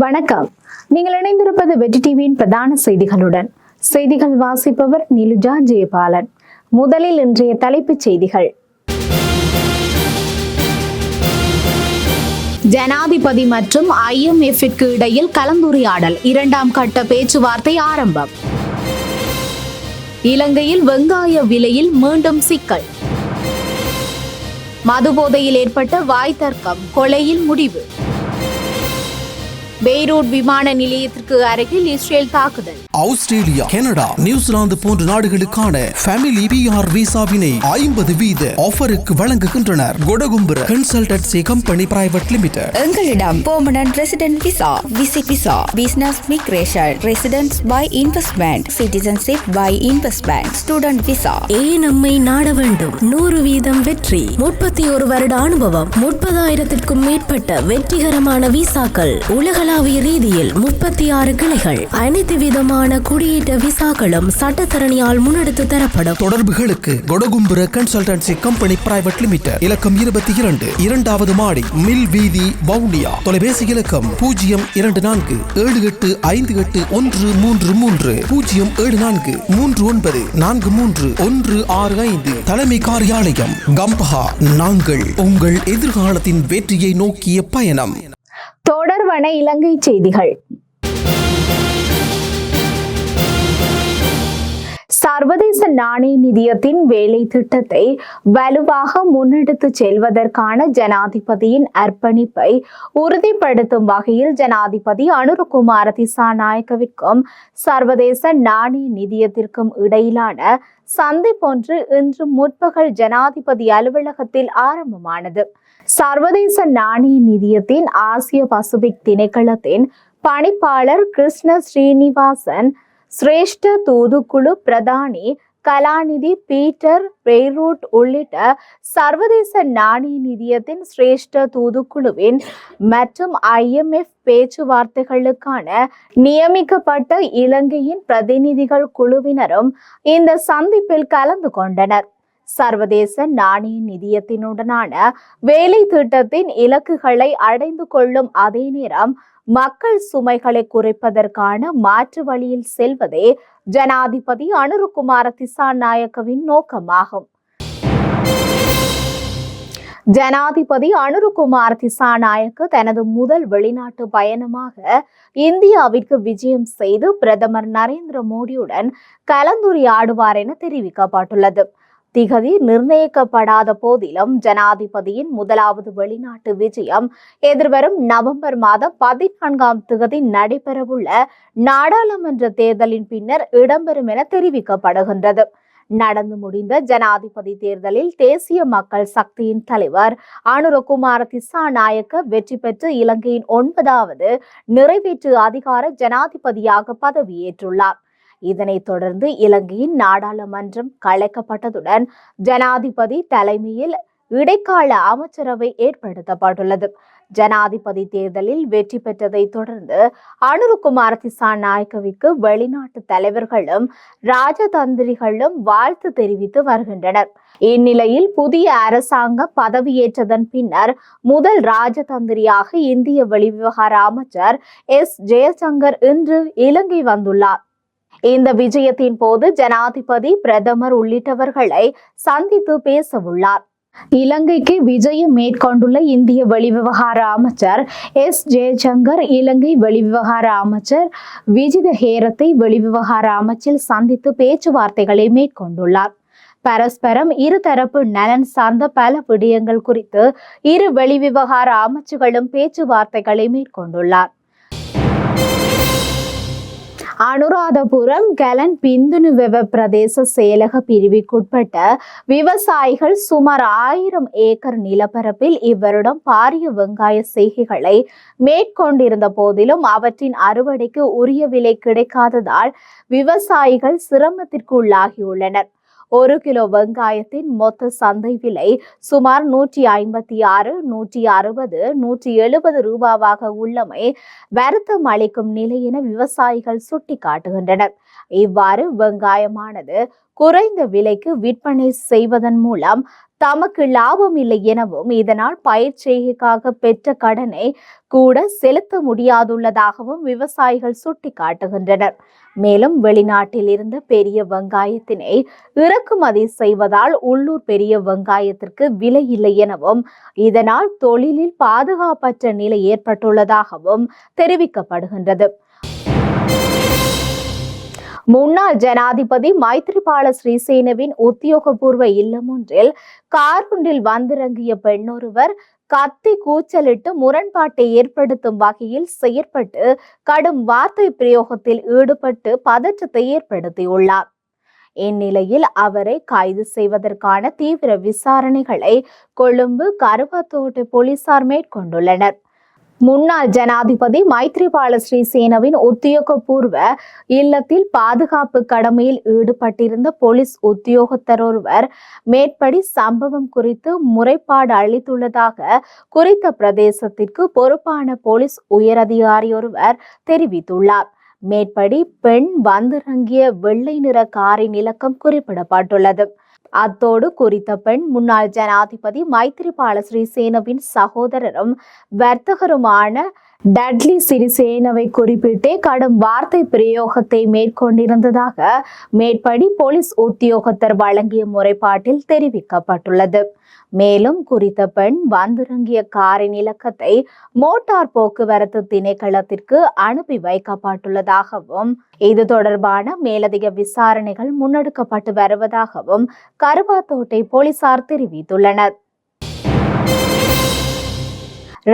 வணக்கம். நீங்கள் இணைந்திருப்பது வெற்றி டிவியின் பிரதான செய்திகளுடன். செய்திகள் வாசிப்பவர் நிலுஜா ஜெயபாலன். முதலில் இன்றைய தலைப்புச் செய்திகள். ஜனாதிபதி மற்றும் IMF-ற்கு இடையில் கலந்துரையாடல், 2ஆம் கட்ட பேச்சுவார்த்தை ஆரம்பம். இலங்கையில் வெங்காய விலையில் மீண்டும் சிக்கல். மதுபோதையில் ஏற்பட்ட வாய் தர்க்கம், கொலையில் முடிவு. பெய்ரூட் விமான நிலையத்திற்கு அருகில் இஸ்ரேல் தாக்குதல். ஆஸ்திரேலியா, கனடா, நியூசிலாந்து போன்ற நாடுகளுக்கான ஃபேமிலி PR விசாவினை 50% ஆஃபருக்கு வழங்குகின்றனர். கொடகும்புர கன்சல்டன்சி கம்பெனி பிரைவேட் லிமிடெட். எங்களிடம் permanent resident visa, visit visa, business migration, residence by investment, citizenship by investment, student visa. நம்மை நாட வேண்டும். 100% வெற்றி, 31 வருட அனுபவம், 30,000-க்கும் மேற்பட்ட வெற்றிகரமான விசாக்கள், உலகளாவிய ரீதியில் 36 கிளைகள், அனைத்து விதமான குடியேற்ற விசாக்களும் சட்டத்தரணியால் முன்னெடுத்து தரப்படும். தொடர்புகளுக்கு Kodagumbura consultancy company private limited, இலக்கம் 22, 2வது மாடி, மில் வீதி, வவுனியா. தொலைபேசி இலக்கம் 074585133, 07439434165. தலைமை காரியாலயம் கம்பஹா. நாங்கள் உங்கள் எதிர்காலத்தின் வெற்றியை நோக்கிய பயணம். தொடர்வன இலங்கை செய்திகள். சர்வதேச நாணய நிதியத்தின் வேலை திட்டத்தை வலுவாக முன்னெடுத்து செல்வதற்கான ஜனாதிபதியின் அர்ப்பணிப்பை உறுதிப்படுத்தும் வகையில் ஜனாதிபதி அனுரகுமார திசாநாயக்கவிற்கும் சர்வதேச நாணய நிதியத்திற்கும் இடையிலான சந்திப்பொன்று இன்று முற்பகல் ஜனாதிபதி அலுவலகத்தில் ஆரம்பமானது. சர்வதேச நாணய நிதியத்தின் ஆசிய பசிபிக் திணைக்களத்தின் பணிப்பாளர் கிருஷ்ண ஸ்ரீனிவாசன், சிரேஷ்ட தூதுக்குழு பிரதானி கலாநிதி பீட்டர் பெய்ரூட் உள்ளிட்ட சர்வதேச நாணய நிதியத்தின் சிரேஷ்ட தூதுக்குழுவின் மற்றும் IMF பேச்சுவார்த்தைகளுக்கான நியமிக்கப்பட்ட இலங்கையின் பிரதிநிதிகள் குழுவினரும் இந்த சந்திப்பில் கலந்து கொண்டனர். சர்வதேச நாணய நிதியத்தினுடனான வேலை திட்டத்தின் இலக்குகளை அடைந்து கொள்ளும் அதே நேரம் மக்கள் சுமைகளை குறைப்பதற்கான மாற்று வழியில் செல்வதே ஜனாதிபதி அனுரகுமார திசாநாயக்கவின் நோக்கமாகும். ஜனாதிபதி அனுரகுமார திசாநாயக்க தனது முதல் வெளிநாட்டு பயணமாக இந்தியாவிற்கு விஜயம் செய்து பிரதமர் நரேந்திர மோடியுடன் கலந்துரையாடுவார் என தெரிவிக்கப்பட்டுள்ளது. திகதி நிர்ணயிக்கப்படாத போதிலும் ஜனாதிபதியின் முதலாவது வெளிநாட்டு விஜயம் எதிர்வரும் நவம்பர் மாதம் 14ஆம் தேதி நடைபெறவுள்ள நாடாளுமன்ற தேர்தலின் பின்னர் இடம்பெறும் என தெரிவிக்கப்படுகின்றது. நடந்து முடிந்த ஜனாதிபதி தேர்தலில் தேசிய மக்கள் சக்தியின் தலைவர் அனுரகுமார திசாநாயக்க வெற்றி பெற்று இலங்கையின் 9வது நிறைவேற்று அதிகார ஜனாதிபதியாக பதவியேற்றுள்ளார். இதனைத் தொடர்ந்து இலங்கையின் நாடாளுமன்றம் கலைக்கப்பட்டதுடன் ஜனாதிபதி தலைமையில் இடைக்கால அமைச்சரவை ஏற்படுத்தப்பட்டுள்ளது. ஜனாதிபதி தேர்தலில் வெற்றி பெற்றதை தொடர்ந்து அனுரகுமார திசாநாயக்கவிற்கு வெளிநாட்டு தலைவர்களும் ராஜதந்திரிகளும் வாழ்த்து தெரிவித்து வருகின்றனர். இந்நிலையில் புதிய அரசாங்கம் பதவியேற்றதன் பின்னர் முதல் ராஜதந்திரியாக இந்திய வெளிவிவகார அமைச்சர் ஜெயசங்கர் இன்று இலங்கை வந்துள்ளார். இந்த விஜயத்தின் போது ஜனாதிபதி, பிரதமர் உள்ளிட்டவர்களை சந்தித்து பேசவுள்ளார். இலங்கைக்கு விஜயம் மேற்கொண்டுள்ள இந்திய வெளிவிவகார அமைச்சர் ஜெயசங்கர் இலங்கை வெளிவிவகார அமைச்சர் விஜித ஹேரத்தை வெளிவிவகார அமைச்சில் சந்தித்து பேச்சுவார்த்தைகளை மேற்கொண்டுள்ளார். பரஸ்பரம் இருதரப்பு நலன் சார்ந்த பல விடயங்கள் குறித்து இரு வெளிவிவகார அமைச்சுகளும் பேச்சுவார்த்தைகளை மேற்கொண்டுள்ளார். அனுராதபுரம் கலன் பிந்துனுவெவ பிரதேச செயலக பிரிவுக்குட்பட்ட விவசாயிகள் சுமார் 1000 ஏக்கர் நிலப்பரப்பில் இவ்வருடம் பாரிய வெங்காய செய்கைகளை மேற்கொண்டிருந்த போதிலும் அவற்றின் அறுவடைக்கு உரிய விலை கிடைக்காததால் விவசாயிகள் சிரமத்திற்கு உள்ளாகியுள்ளனர். 1 கிலோ வெங்காயத்தின் மொத்த சந்தை விலை சுமார் 156, 160, 170 ரூபாவாக உள்ளமை வருத்தம் அளிக்கும் நிலை என விவசாயிகள் சுட்டிக்காட்டுகின்றனர். இவ்வாறு வெங்காயமானது குறைந்த விலைக்கு விற்பனை செய்வதன் மூலம் தமக்கு லாபம் இல்லை எனவும் இதனால் பயிர் செய்கைக்காக பெற்ற கடனை கூட செலுத்த முடியாதுள்ளதாகவும் விவசாயிகள் சுட்டிக்காட்டுகின்றனர். மேலும் வெளிநாட்டில் இருந்த பெரிய வெங்காயத்தினை இறக்குமதி செய்வதால் உள்ளூர் பெரிய வெங்காயத்திற்கு விலை இல்லை எனவும் இதனால் தொழிலில் பாதுகாப்பற்ற நிலை ஏற்பட்டுள்ளதாகவும் தெரிவிக்கப்படுகின்றது. முன்னாள் ஜனாதிபதி மைத்ரிபால சிறிசேனவின் உத்தியோகபூர்வ இல்லம் ஒன்றில் கார் ஒன்றில் வந்திறங்கிய பெண்ணொருவர் கத்தி கூச்சலிட்டு முரண்பாட்டை ஏற்படுத்தும் வகையில் செயற்பட்டு கடும் வார்த்தை பிரயோகத்தில் ஈடுபட்டு பதற்றத்தை ஏற்படுத்தியுள்ளார். இந்நிலையில் அவரை கைது செய்வதற்கான தீவிர விசாரணைகளை கொழும்பு கருவாத்தோட்டை போலீசார் மேற்கொண்டுள்ளனர். முன்னாள் ஜனாதிபதி மைத்ரிபால சிறிசேனவின் உத்தியோகபூர்வ இல்லத்தில் பாதுகாப்பு கடமையில் ஈடுபட்டிருந்த போலீஸ் உத்தியோகத்தர் ஒருவர் மேற்படி சம்பவம் குறித்து முறைப்பாடு அளித்துள்ளதாக குறித்த பிரதேசத்திற்கு பொறுப்பான போலீஸ் உயரதிகாரி ஒருவர் தெரிவித்துள்ளார். மேற்படி பெண் வந்திறங்கிய வெள்ளை நிற காரின் இலக்கம் குறிப்பிடப்பட்டுள்ளது. அத்தோடு குறித்த பெண் முன்னாள் ஜனாதிபதி மைத்ரிபால சிறிசேனவின் சகோதரரும் வர்த்தகருமான டட்லி சிறிசேனவை குறிப்பிட்டே கடும் வார்த்தை பிரயோகத்தை மேற்கொண்டிருந்ததாக மேற்படி போலீஸ் உத்தியோகத்தர் வழங்கிய முறைப்பாட்டில் தெரிவிக்கப்பட்டுள்ளது. மேலும் குறித்த பெண் வந்திறங்கிய காரின் இலக்கத்தை மோட்டார் போக்குவரத்து திணைக்களத்திற்கு அனுப்பி வைக்கப்பட்டுள்ளதாகவும் இது தொடர்பான மேலதிக விசாரணைகள் முன்னெடுக்கப்பட்டு வருவதாகவும் கருவாத்தோட்டை போலீசார் தெரிவித்துள்ளனர்.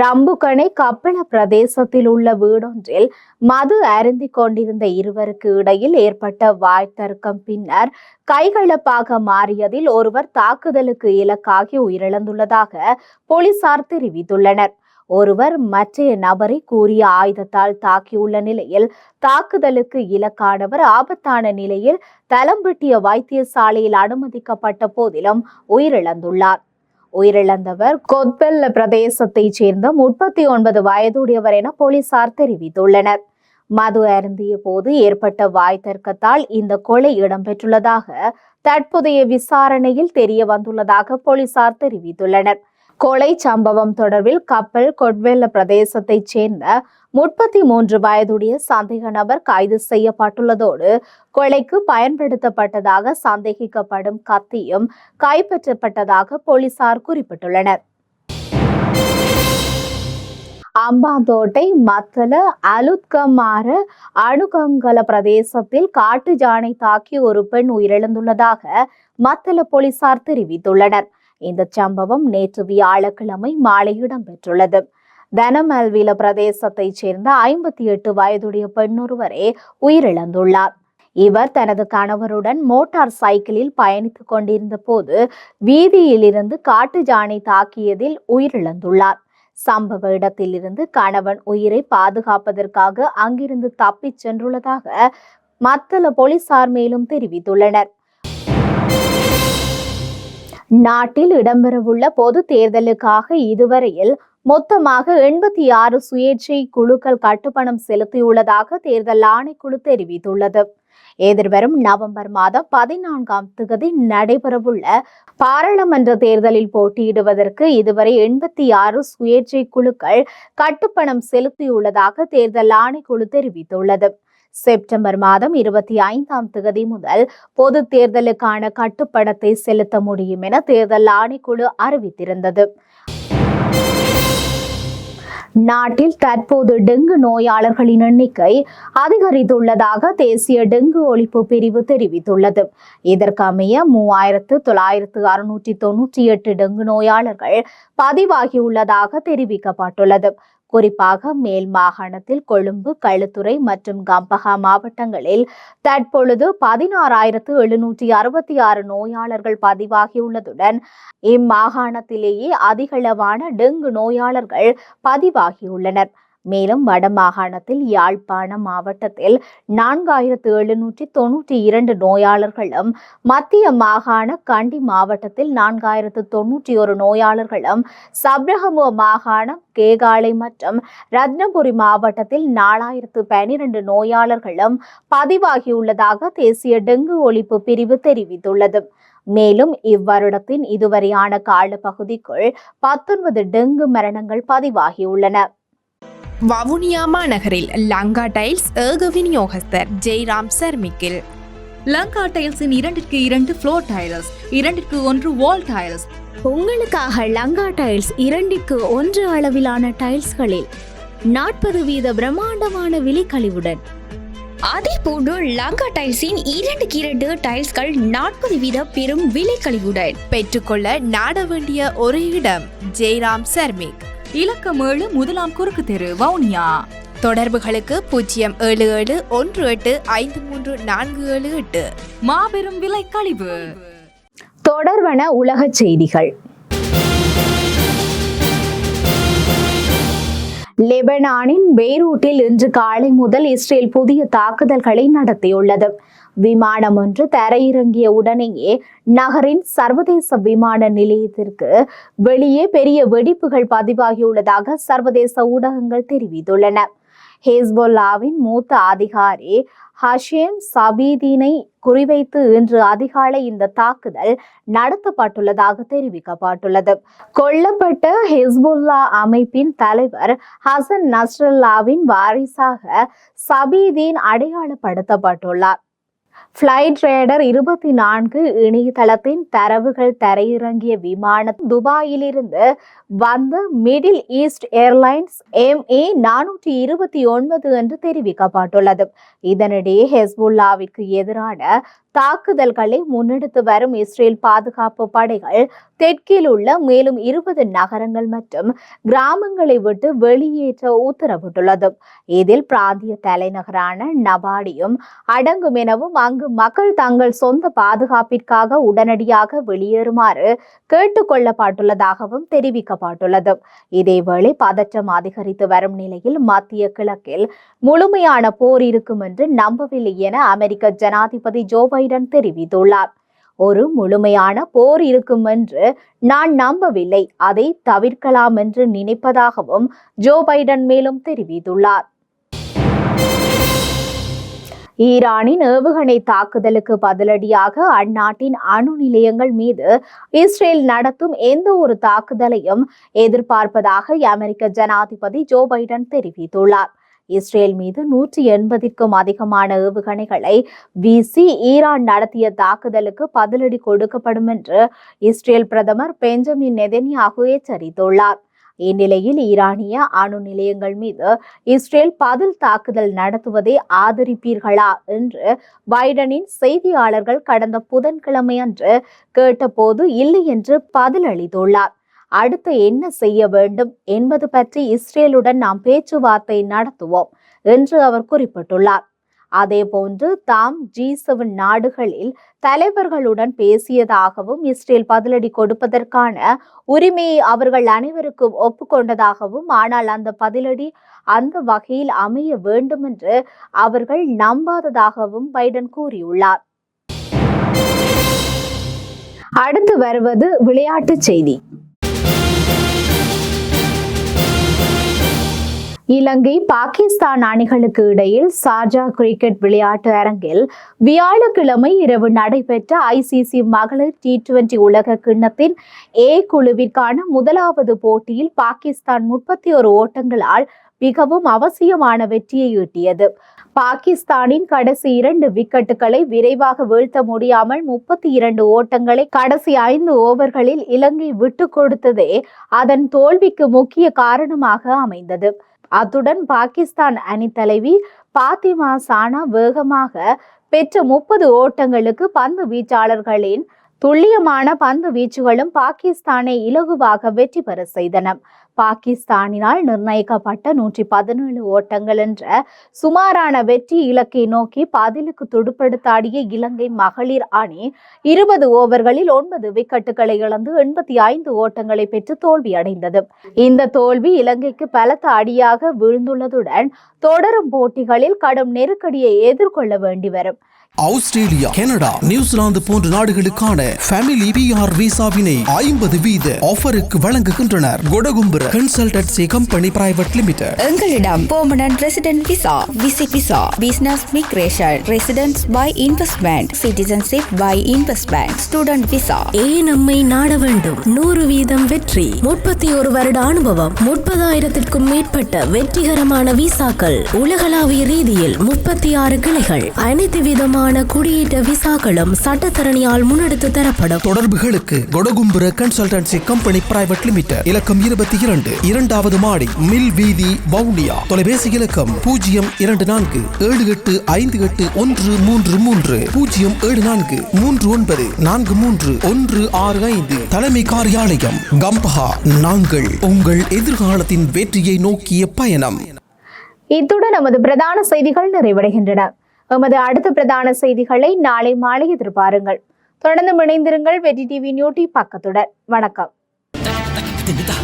ரம்புகனை கப்பள பிரதேசத்தில் உள்ள வீடொன்றில் மது அருந்திக் கொண்டிருந்த இருவருக்கு இடையில் ஏற்பட்ட வாய்த்தர்க்கம் பின்னர் கைகலப்பாக மாறியதில் ஒருவர் தாக்குதலுக்கு இலக்காகி உயிரிழந்துள்ளதாக போலீசார் தெரிவித்துள்ளனர். ஒருவர் மற்றைய நபரை கூறிய ஆயுதத்தால் தாக்கியுள்ள நிலையில் தாக்குதலுக்கு இலக்கானவர் ஆபத்தான நிலையில் தலம்பட்டிய வைத்தியசாலையில் அனுமதிக்கப்பட்ட போதிலும் உயிரிழந்துள்ளார். உயிரிழந்தவர் கொத்பெல்ல பிரதேசத்தைச் சேர்ந்த 39 வயதுடையவர் என போலீசார் தெரிவித்துள்ளனர். மது அருந்திய போது ஏற்பட்ட வாய்த்தர்க்கத்தால் இந்த கொலை இடம்பெற்றுள்ளதாக தற்போதைய விசாரணையில் தெரிய வந்துள்ளதாக போலீசார் தெரிவித்துள்ளனர். கொலை சம்பவம் தொடர்பில் கப்பல் கொட்வெல்ல பிரதேசத்தைச் சேர்ந்த 33 வயதுடைய சந்தேக நபர் கைது செய்யப்பட்டுள்ளதோடு கொலைக்கு பயன்படுத்தப்பட்டதாக சந்தேகிக்கப்படும் கத்தியும் கைப்பற்றப்பட்டதாக போலீசார் குறிப்பிட்டுள்ளனர். அம்பாந்தோட்டை மத்தள அலுத்கமார அணுகங்கல பிரதேசத்தில் காட்டு யானை தாக்கி ஒரு பெண் உயிரிழந்துள்ளதாக மத்தள போலீசார் தெரிவித்துள்ளனர். இந்த சம்பவம் நேற்று வியாழக்கிழமை மாலை இடம்பெற்றுள்ளது. தனமல்வில பிரதேசத்தைச் சேர்ந்த 58 வயதுடைய பெண்ணொருவரே உயிரிழந்துள்ளார். இவர் தனது கணவருடன் மோட்டார் சைக்கிளில் பயணித்துக் கொண்டிருந்த போது வீதியில் இருந்து காட்டு யானை தாக்கியதில் உயிரிழந்துள்ளார். சம்பவ இடத்திலிருந்து கணவன் உயிரை பாதுகாப்பதற்காக அங்கிருந்து தப்பிச் சென்றுள்ளதாக மத்தள போலீசார் மேலும் தெரிவித்துள்ளனர். நாட்டில் இடம்பெறவுள்ள பொது தேர்தலுக்காக இதுவரையில் மொத்தமாக 86 சுயேட்சை குழுக்கள் கட்டுப்பணம் செலுத்தியுள்ளதாக தேர்தல் ஆணைக்குழு தெரிவித்துள்ளது. எதிர்வரும் நவம்பர் மாதம் 14ஆம் தேதி நடைபெறவுள்ள பாராளுமன்ற தேர்தலில் போட்டியிடுவதற்கு இதுவரை 86 சுயேட்சை குழுக்கள் கட்டுப்பணம் செலுத்தியுள்ளதாக தேர்தல் ஆணைக்குழு தெரிவித்துள்ளது. செப்டம்பர் மாதம் 25ஆம் தேதி முதல் பொது தேர்தலுக்கான கட்டுப்பணத்தை செலுத்த முடியும் என தேர்தல் ஆணைக்குழு அறிவித்திருந்தது. நாட்டில் தற்போது டெங்கு நோயாளர்களின் எண்ணிக்கை அதிகரித்துள்ளதாக தேசிய டெங்கு ஒழிப்பு பிரிவு தெரிவித்துள்ளது. இதற்கமைய 3998 டெங்கு நோயாளர்கள் பதிவாகியுள்ளதாக தெரிவிக்கப்பட்டுள்ளது. குறிப்பாக மேல் மாகாணத்தில் கொழும்பு, களுத்துறை மற்றும் கம்பஹா மாவட்டங்களில் தற்பொழுது 16,766 நோயாளர்கள் பதிவாகியுள்ளதுடன் இம்மாகாணத்திலேயே அதிகளவான டெங்கு நோயாளர்கள் பதிவாகியுள்ளனர். மேலும் வடமாகாணத்தில் யாழ்ப்பாணம் மாவட்டத்தில் 4792 நோயாளர்களும், மத்திய மாகாண கண்டி மாவட்டத்தில் 4091 நோயாளர்களும், சப்ரகமுவ மாகாணம் கேகாலை மற்றும் ரத்னபுரி மாவட்டத்தில் 4012 நோயாளர்களும் பதிவாகியுள்ளதாக தேசிய டெங்கு ஒழிப்பு பிரிவு தெரிவித்துள்ளது. மேலும் இவ்வருடத்தின் இதுவரையான காலப்பகுதிக்குள் 19 டெங்கு மரணங்கள் பதிவாகியுள்ளன. வவுனியா மாநகரில் லங்கா டைல்ஸ் ஏக விநியோகஸ்தர் ஜெய்ராம் சர்மிக்கில். லங்கா டைல்ஸின் 2க்கு 2 ஃப்ளோர் டைல்ஸ், 2க்கு 1 வால் டைல்ஸ். உங்களுக்காக லங்கா டைல்ஸ் 2க்கு 1 அளவிலான டைல்ஸ்களில் 40% பிரம்மாண்டமான விலைக்கழிவுடன். அதே போன்று லங்கா டைல்ஸின் 2க்கு 2 டைல்ஸ்கள் 40% பெரும் விலைக்கழிவுடன் பெற்றுக்கொள்ள நாட வேண்டிய ஒரு இடம் ஜெய்ராம் சர்மிக். இலக்கம் 7 முதலாம் குறுக்கு தெரு, வவுனியா. தொடர்புகளுக்கு 07718534778. மாபெரும் விலை கழிவு. தொடர்வன உலக செய்திகள். லெபனானின் பெய்ரூட்டில் இன்று காலை முதல் இஸ்ரேல் புதிய தாக்குதல்களை நடத்தியுள்ளது. விமானம் ஒன்று தரையிறங்கிய உடனேயே நகரின் சர்வதேச விமான நிலையத்திற்கு வெளியே பெரிய வெடிப்புகள் பதிவாகியுள்ளதாக சர்வதேச ஊடகங்கள் தெரிவித்துள்ளன. ஹெஸ்பொல்லாவின் மூத்த அதிகாரி ஹஷேம் சபீதீனை குறிவைத்து இன்று அதிகாலை இந்த தாக்குதல் நடத்தப்பட்டுள்ளதாக தெரிவிக்கப்பட்டுள்ளது. கொல்லப்பட்ட ஹெஸ்பொல்லா அமைப்பின் தலைவர் ஹசன் நஸ்ரல்லாவின் வாரிசாக சபீதீன் அடையாளப்படுத்தப்பட்டுள்ளார். ஃபிளைட் ரேடர் 24 இணையதளத்தின் தரவுகள் தரையிறங்கிய விமானம் துபாயிலிருந்து வந்த மிடில் ஈஸ்ட் ஏர்லைன்ஸ் MA429 என்று தெரிவிக்கப்பட்டுள்ளது. இதனிடையே ஹெஸ்புல்லாவிற்கு எதிரான தாக்குதல்களை முன்னெடுத்து வரும் இஸ்ரேல் பாதுகாப்பு படைகள் தெற்கில் உள்ள மேலும் 20 நகரங்கள் மற்றும் கிராமங்களை விட்டு வெளியேற்ற உத்தரவிட்டுள்ளது. இதில் பிராந்திய தலைநகரான நபாடியும் அடங்கும் எனவும் அங்கு மக்கள் தங்கள் சொந்த பாதுகாப்பிற்காக உடனடியாக வெளியேறுமாறு கேட்டுக் கொள்ளப்பட்டுள்ளதாகவும் தெரிவிக்கப்பட்டுள்ளது. இதேவேளை பதற்றம் அதிகரித்து வரும் நிலையில் மத்திய கிழக்கில் முழுமையான போர் இருக்கும் என்று நம்பவில்லை என அமெரிக்க ஜனாதிபதி ஜோ பைடன் தெரிவித்துள்ளார். ஒரு முழுமையான போர் இருக்கும் என்று நான் நம்பவில்லை, அதை தவிர்க்கலாம் என்று நினைப்பதாகவும் ஜோ பைடன் மேலும் தெரிவித்துள்ளார். ஈரானின் ஏவுகணை தாக்குதலுக்கு பதிலடியாக அந்நாட்டின் அணு நிலையங்கள் மீது இஸ்ரேல் நடத்தும் எந்த ஒரு தாக்குதலையும் எதிர்பார்ப்பதாக அமெரிக்க ஜனாதிபதி ஜோ பைடன் தெரிவித்துள்ளார். இஸ்ரேல் மீது 180க்கும் அதிகமான ஏவுகணைகளை வீசி ஈரான் நடத்திய தாக்குதலுக்கு பதிலடி கொடுக்கப்படும் என்று இஸ்ரேல் பிரதமர் பெஞ்சமின் நெதன்யாகு எச்சரித்துள்ளார். இந்நிலையில் ஈரானிய அணு நிலையங்கள் மீது இஸ்ரேல் பதில் தாக்குதல் நடத்துவதை ஆதரிப்பீர்களா என்று பைடனின் செய்தியாளர்கள் கடந்த புதன்கிழமை அன்று கேட்டபோது இல்லை என்று பதிலளித்துள்ளார். அடுத்து என்ன செய்ய வேண்டும் என்பது பற்றி இஸ்ரேலுடன் நாம் பேச்சுவார்த்தை நடத்துவோம் என்று அவர் குறிப்பிட்டுள்ளார். அதேபோன்று தாம் G7 நாடுகளில் தலைவர்களுடன் பேசியதாகவும் இஸ்ரேல் பதிலடி கொடுப்பதற்கான உரிமையை அவர்கள் அனைவருக்கும் ஒப்புக்கொண்டதாகவும், ஆனால் அந்த பதிலடி அந்த வகையில் அமைய வேண்டும் என்று அவர்கள் நம்பாததாகவும் பைடன் கூறியுள்ளார். அடுத்து வருவது விளையாட்டுச் செய்தி. இலங்கை பாகிஸ்தான் அணிகளுக்கு இடையில் சார்ஜா கிரிக்கெட் விளையாட்டு அரங்கில் வியாழக்கிழமை இரவு நடைபெற்ற ICC மகளிர் T20 உலக கிண்ணத்தின் A குழுவிற்கான முதலாவது போட்டியில் பாகிஸ்தான் 31 ஓட்டங்களால் மிகவும் அவசியமான வெற்றியை ஈட்டியது. பாகிஸ்தானின் கடைசி 2 விக்கெட்டுகளை விரைவாக வீழ்த்த முடியாமல் 32 ஓட்டங்களை கடைசி 5 ஓவர்களில் இலங்கை விட்டுக் கொடுத்ததே அதன் தோல்விக்கு முக்கிய காரணமாக அமைந்தது. அத்துடன் பாகிஸ்தான் அணி தலைவி பாத்திமா சானா வேகமாக பெற்ற 30 ஓட்டங்களுக்கு பந்து வீச்சாளர்களின் துல்லியமான பந்து வீச்சுகளும் பாகிஸ்தானை இலகுவாக வெற்றி பெற செய்தன. பாகிஸ்தானினால் நிர்ணயிக்கப்பட்ட 117 ஓட்டங்கள் என்ற சுமாரான வெற்றி இலக்கை நோக்கி பதிலுக்கு துடுப்படுத்தாடிய இலங்கை மகளிர் அணி 20 ஓவர்களில் 9 விக்கெட்டுகளை இழந்து 85 ஓட்டங்களை பெற்று தோல்வியடைந்தது. இந்த தோல்வி இலங்கைக்கு பலத்த அடியாக வீழ்ந்துள்ளதுடன் தொடரும் போட்டிகளில் கடும் நெருக்கடியை எதிர்கொள்ள வேண்டி வரும். ஆஸ்திரேலியா, கனடா, நியூசிலாந்து போன்ற நாடுகளுக்கான ஃபேமிலி PR விசாவினை 50 வீத ஆஃபருக்கு வழங்குகின்றனர். கொடகும்புர கன்சல்டன்சி கம்பெனி பிரைவேட் லிமிடெட். எங்களிடம் permanent resident visa, visit visa, business migration, residence by investment, citizenship by investment, student visa. ஏன் நம்மை நாட வேண்டும்? 100 வீதம் வெற்றி, 31 வருட அனுபவம், 30,000க்கும் மேற்பட்ட வெற்றிகரமான விசாக்கள், உலகளாவிய ரீதியில் 36 கிளைகள், அனைத்து விதமான குடியேற்ற விசாக்களும் சட்டத்தரணியால் முன்னெடுத்து தரப்படும். தொடர்புகளுக்கு Kodagumbura consultancy company private limited, இலக்கம் 22, 2வது மாடி, மில் வீதி, வவுனியா. தொலைபேசி இலக்கம் 0745858 07439434165. தலைமை காரியாலயம் கம்பஹா. நாங்கள் உங்கள் எதிர்காலத்தின் வெற்றியை நோக்கிய பயணம். இத்துடன் நமது பிரதான செய்திகள் நிறைவடைகின்றன. எமது அடுத்த பிரதான செய்திகளை நாளை மாலை எதிர்பாருங்கள். தொடர்ந்து இணைந்திருங்கள் வெற்றி டிவி நியூட்டி பக்கத்துடன். வணக்கம். Tidak.